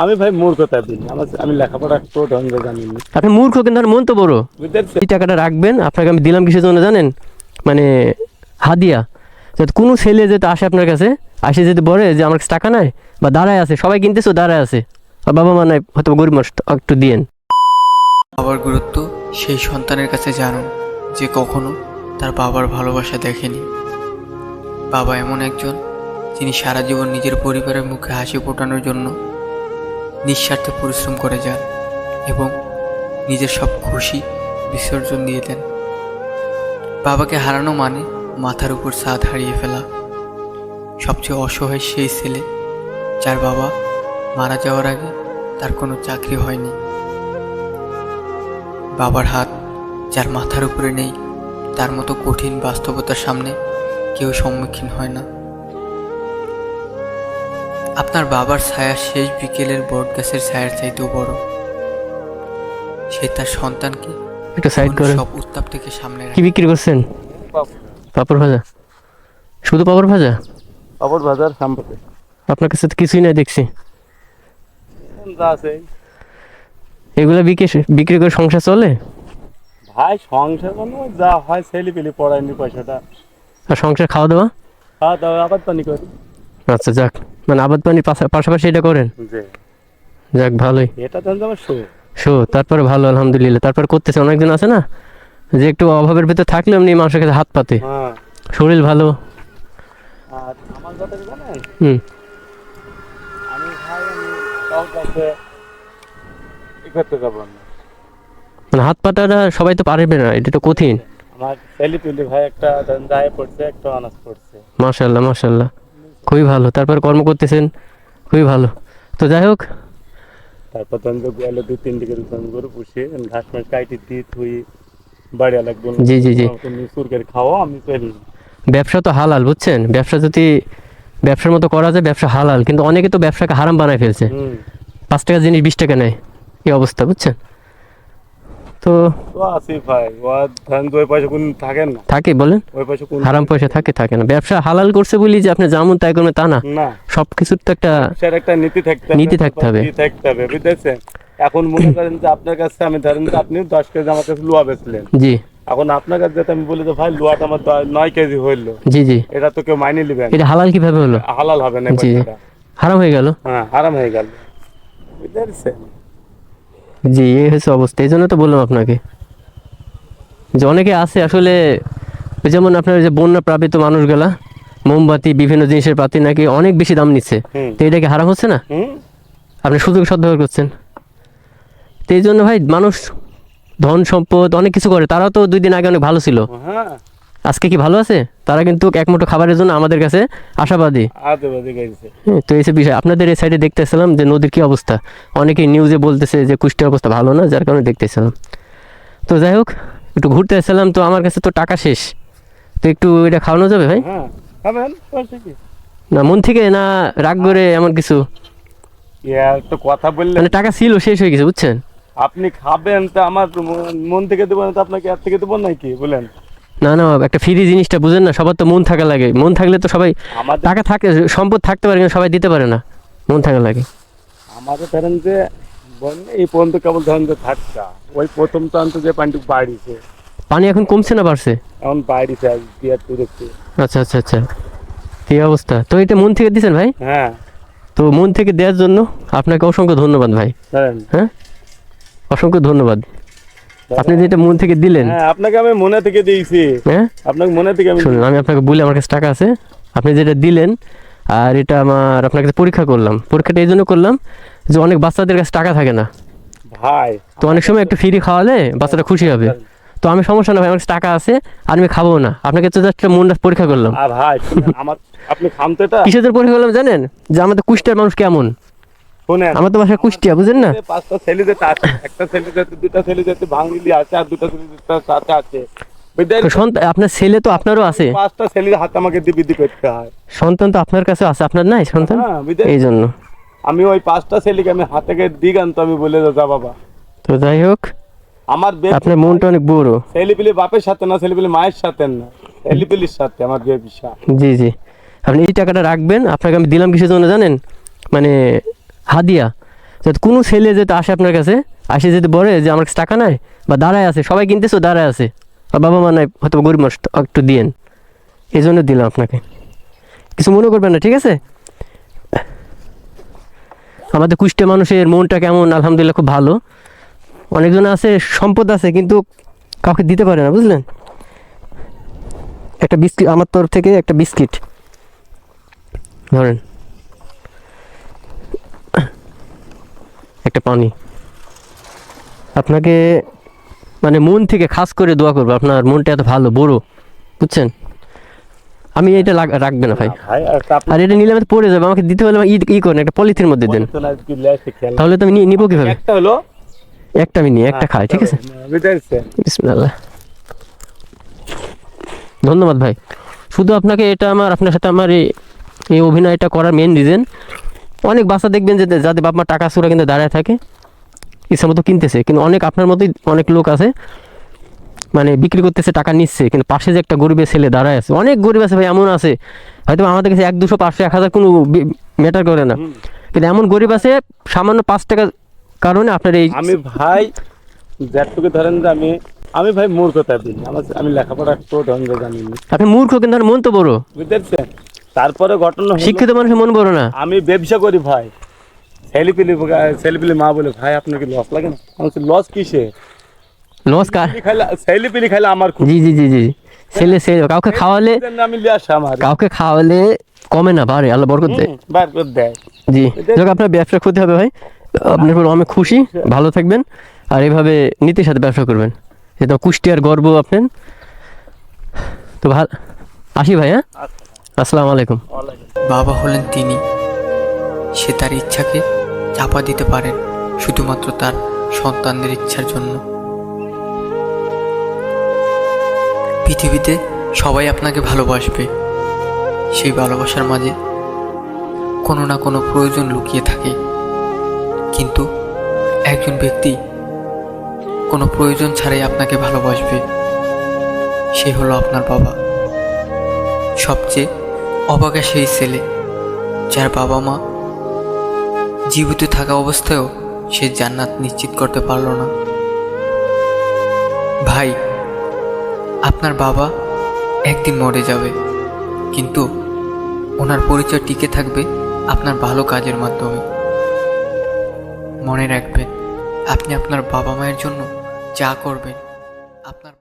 আমি ভাই মূর্খতা দিন আমি লেখাপড়া একটু ঢঙ্গ জানি না। আপনি মূর্খ কিন্তু আর মন তো বড়। বুঝতে এই টাকাটা রাখবেন, আপনাকে আমি দিলাম কিসের জন্য জানেন? মানে হাদিয়া। যাতে কোনো ছেলে যেতে আসে আপনার কাছে, আসে যদি বলে যে আমার কাছে টাকা নাই বা দাঁড়ায় আছে, সবাই কিনতেছে দাঁড়ায় আছে, আর বাবা মা নাই, হয়তো গরিব মানুষ, একটু দিয়েন। বাবার গুরুত্ব সেই সন্তানের কাছে জানুন যে কখনো তার বাবার ভালোবাসা দেখেনি। বাবা এমন একজন যিনি সারা জীবন নিজের পরিবারের মুখে হাসি ফোটানোর জন্য নিঃস্বার্থে পরিশ্রম করে যান এবং নিজের সব খুশি বিসর্জন দিয়ে দেন। বাবাকে হারানো মানে মাথার উপর ছাদ হারিয়ে ফেলা। সবচেয়ে অসহায় সেই ছেলে যার বাবা মারা যাওয়ার আগে তার কোনো চাকরি হয়নি। বাবার হাত যার মাথার উপরে নেই, তার মতো কঠিন বাস্তবতার সামনে কেউ সম্মুখীন হয় না। আপনার বাবার ছায়া শেষ বিকেলের বট গাছের ছায়ার চাইতেও বড়। সে তার সন্তানকে একটু সাইড করে। সব উত্তাপ থেকে সামনে কি বিক্রি করছেন? পাপড় ভাজা? শুধু পাপড় ভাজা? পাপড় বাজার সম্পর্কে আপনার কাছে তো কিছুই নাই দেখছি। যা আছে এগুলা বিক্রি করে সংসার চলে? ভাই সংসার মানে যা হয় ছেলে পেলে পড়ায়নি পয়সাটা, আর সংসার খাওয়া দাওয়া? খাওয়া দাওয়া আবার পানি করি। আচ্ছা যাক, মানে আবাদ পানির পাশাপাশি এটা করেন? যে যাক ভালোই। এটা তো আমার শো তারপরে ভালো, আলহামদুলিল্লাহ। তারপর করতেছে, অনেকজন আছে না যে একটু অভাবের ভিতরে থাকলে এমনি মানুষের কাছে হাত পাতে, হ্যাঁ। শরীর ভালো। আর আমার কথা কি জানেন, হুম। আমি ভাই কাউর কাছে ই করতে যাবো না। মানে হাত পাতাটা সবাই তো পারবে না, এটা তো কঠিন। আমার ছেলে পেলে ভাই একটা যায় পড়ছে, একটা অনার্স পড়ছে। মাশাল্লাহ মাশাল্লাহ, খুবই ভালো। তারপর কর্ম করতেছেন, খুবই ভালো। তো যাই হোক, তারপর তখন তো গেলে 2-3 দিকে গরু পুষে ঘাস মাস কাইটি দিয়ে থুই বাড়ি লাগবে। জি জি জি। সুরকের খাওয়া আমি করি। ব্যবসা তো হালাল, বুঝছেন? ব্যবসা যদি ব্যবসার মতো করা যায়, ব্যবসা হালাল। কিন্তু অনেকে তো ব্যবসাকে হারাম বানায় ফেলছে। 5 টাকা জিনিস 20 টাকা নেয়, এই অবস্থা, বুঝছেন? তো তো আসি ভাই, ও ধান ওই পয়সা কোন থাকে না, থাকে বলেন, ওই পয়সা কোন হারাম পয়সা থাকে না। ব্যবসা হালাল করছে বলি যে আপনি যেমন তাই করবেন তা না। না, সবকিছুর তো একটা স্যার একটা নীতি থাকতে হবে, নীতি থাকতে হবে। বুঝতেছেন? এখন মনে করেন যে আপনার কাছে আমি ধরেন যে আপনি 10 কেজি আমার কাছে লোহা বেচলেন, জি এখন আপনার কাছে যেতে আমি বলি যে ভাই লোহাটা আমার 9 কেজি হইলো, জি জি। এটা তো কেউ মাইনে নেবেন, এটা হালাল কিভাবে হলো? হালাল হবে না জি, পয়সাটা। হারাম হয়ে গেল। হ্যাঁ, আরাম হয়ে গেল, বুঝতে জি, এই হচ্ছে অবস্থা। এই জন্য তো বললাম আপনাকে যে অনেকে আছে আসলে, যেমন আপনার যে বন্যা প্লাবিত মানুষগুলা মোমবাতি বিভিন্ন জিনিসের পাতি নাকি অনেক বেশি দাম নিচ্ছে। হুম। তো এটা কি হারাম হচ্ছে না? হুম। আপনি সুযোগ সদ্ব্যবহার করছেন। তো এই জন্য ভাই মানুষ ধন সম্পদ অনেক কিছু করে, তারাও তো 2 দিন আগে অনেক ভালো ছিল, হ্যাঁ, আজকে কি ভালো আছে? তারা কিন্তু এক মুঠো খাবারের জন্য আমাদের কাছে আশাবাদী। আদে গেছে। হ্যাঁ, তো এইসব বিষয় আপনাদের এই সাইডে দেখতেছিলাম যে নদীর কি অবস্থা, অনেকে নিউজে বলতেছে যে কুষ্টিয়ার অবস্থা ভালো না, যার কারণে দেখতেছিলাম। তো যাই হোক, একটু ঘুরতে আসছিলাম, তো আমার কাছে তো টাকা শেষ, তো একটু এটা খাওয়ানো যাবে ভাই? হ্যাঁ, খাবেন সমস্যা কি? না মন থেকে, না রাগ করে এমন কিছু? তো কথা বললেন, মানে টাকা ছিল, শেষ হয়ে গেছে, বুঝছেন? আপনি খাবেন তা আমার মন থেকে দেবো না, তো আপনাকে এর থেকে দেবো নাকি বলেন? না না, একটা ফ্রি জিনিসটা বুঝেন না, সবার তো মন থাকা লাগে। মন থাকলে তো সবাই, আমাদের টাকা থাকে, সম্পদ থাকতে পারে, কিন্তু সবাই দিতে পারে না, মন থাকা লাগে। আমাদের ধরেন যে এই পর্যন্ত কেবল ধরেন যে থাকতা, ওই প্রথম প্রান্ত যে পানিটুকু বাড়িছে, পানি এখন কমছে না বাড়ছে? এখন বাড়িছে আজ বিয়ার টু দেখতে। আচ্ছা আচ্ছা আচ্ছা, এই অবস্থা। তো এটা মন থেকে দিচ্ছেন ভাই? হ্যাঁ, তো মন থেকে দেওয়ার জন্য আপনাকে অসংখ্য ধন্যবাদ ভাই। ধরেন। হ্যাঁ, অসংখ্য ধন্যবাদ। আপনি যেটা মন থেকে দিলেন। হ্যাঁ, আপনাকে আমি মনে থেকে দিয়েছি। হ্যাঁ, আপনাকে মনে থেকে আমি শুনুন, আমি আপনাকে বলি আমার কাছে টাকা আছে, আপনি যেটা দিলেন, আর এটা আমার আপনার কাছে পরীক্ষা করলাম। পরীক্ষাটা এই জন্য করলাম যে অনেক বাচ্চাদের কাছে টাকা থাকে না, ভাই, তো অনেক সময় একটু ফ্রি খাওয়ালে বাচ্চাটা খুশি হবে। তো আমি সমস্যা না ভাই, আমার কাছে টাকা আছে আর আমি খাবো না, আপনাকে তো জাস্ট মনটা পরীক্ষা করলাম। ভাই শুনেন, আমার আপনি খান তো এটা কিসের পরীক্ষা করলাম জানেন? যে আমাদের কুষ্টিয়ার মানুষ কেমন। শুনেন, আমার তো বাসা কুষ্টিয়া, বুঝেন না? 5টা ছেলে যেতে আছে, একটা ছেলে যেতে, 2টা ছেলে যেতে ভাঙলি আছে, আর 2টা ছেলে যেতে সাথে আছে, বুঝলেন? তো আপনার ছেলে তো আপনারও আছে, 5টা ছেলের হাতে আমাকে দিবি করতে হয়। সন্তান তো আপনার কাছে আছে, আপনার নাই সন্তান? হ্যাঁ, বুঝলেন? এই জন্য আমি ওই 5টা ছেলেকে আমি হাতে দিগান, তো আমি বলে যা বাবা। তো যাই হোক, আমার আপনার মনটা অনেক বড়। ছেলেপিলি বাপের সাথে না, ছেলেপিলি মায়ের সাথে না, ছেলেপিলির সাথে আমার বিয়ে বিষয়। জি জি, আপনি এই টাকাটা রাখবেন, আপনাকে আমি দিলাম কিসের জন্য জানেন? মানে হাদিয়া। যাতে কোনো ছেলে যেতে আসে আপনার কাছে, আসে যদি বলে যে আমার কাছে টাকা নাই বা দাঁড়ায় আছে, সবাই কিনতেছো দাঁড়ায় আছে, আর বাবা মা নাই, হয়তো গরিব মানুষ, একটু দিয়েন, এই জন্য দিলাম আপনাকে, কিছু মনে করবেন না, ঠিক আছে? আমাদের কুষ্টিয়া মানুষের মনটা কেমন, আলহামদুলিল্লাহ খুব ভালো। অনেকজন আছে সম্পদ আছে কিন্তু কাউকে দিতে পারে না, বুঝলেন? একটা বিস্কিট আমার তরফ থেকে, একটা বিস্কিট ধরেন, একটা পানি, আপনাকে মানে মন থেকে খাস করে দোয়া করবো, আপনার মনটা এত ভালো বড়, বুঝছেন? আমি এটা রাখবে না ভাই, ভাই আর আপনি আর এটা নিলে আমি তো পড়ে যাবে, আমাকে দিতে হলে ই করেন, একটা পলিথিনের মধ্যে দেন, তো না কি লেসে খেয়াল তাহলে তো আমি নিবো কিভাবে? একটা হলো একটা আমি নিই, একটা খাই, ঠিক আছে? বুঝতে বিসমিল্লাহ। ধন্যবাদ ভাই। শুধু আপনাকে এটা আমার, আপনার সাথে আমার এই অভিনয়টা করার মেন রিজন, অনেক বাচ্চা দেখবেন যে যাদের বাপ মা টাকা সুরা কিন্তু দাঁড়ায় থাকে, ইচ্ছা মতো কিনতেছে, কিন্তু অনেক আপনার মতোই অনেক লোক আছে মানে বিক্রি করতেছে, টাকা নিচ্ছে, কিন্তু পাশে যে একটা গরিবের ছেলে দাঁড়ায় আছে, অনেক গরিব আছে ভাই, এমন আছে হয়তো আমাদের কাছে 100, 200, 500, 1000 কোনো ম্যাটার করে না, কিন্তু এমন গরিব আছে সামান্য 5 টাকার কারণে আপনার এই, আমি ভাই যেটুকু ধরেন যে আমি ভাই মূর্খতা দিই আমি লেখাপড়া তো ধরেন যে জানি না, আপনি মূর্খ কিন্তু আপনার মন তো বড়, বুঝতেছেন? তারপরে ঘটনা হলো, শিক্ষিত মানুষের মন বড় না। আমি ব্যবসা করি ভাই, ছেলেপিলি মা বলে ভাই আপনার কি লস লাগে না? আমি বলছি, লস কিসে? নমস্কার। ছেলেপিলি খাইলে আমার খুব, জি জি জি জি, ছেলে কাউকে খাওয়ালে, আমি লিয়ে আসা আমার কাউকে খাওয়ালে কমে না, বাড়ে, আল্লাহ বরকত দেয়। বার করে দেয়। জি, যাক আপনার ব্যবসা ক্ষতি হবে ভাই, আপনার উপর অনেক খুশি, ভালো থাকবেন, আর এইভাবে নীতির সাথে ব্যবসা করবেন, এটা কুষ্টিয়ার গর্ব আপনার। তো ভালো, আসি ভাই, হ্যাঁ, আসসালামু আলাইকুম। বাবা হলেন তিনি, সে তার ইচ্ছাকে চাপা দিতে পারেন শুধুমাত্র তার সন্তানদের ইচ্ছার জন্য। পৃথিবীতে সবাই আপনাকে ভালোবাসবে, সেই ভালোবাসার মাঝে কোনো না কোনো প্রয়োজন লুকিয়ে থাকে, কিন্তু একজন ব্যক্তি কোনো প্রয়োজন ছাড়াই আপনাকে ভালোবাসবে, সে হলো আপনার বাবা। সবচেয়ে অবাকা সেই ছেলে যার বাবা মা জীবিত থাকা অবস্থায়ও সে জান্নাত নিশ্চিত করতে পারল না। ভাই, আপনার বাবা একদিন মরে যাবে, কিন্তু ওনার পরিচয় টিকে থাকবে আপনার ভালো কাজের মাধ্যমে। মনে রাখবেন, আপনি আপনার বাবা মায়ের জন্য যা করবেন, আপনার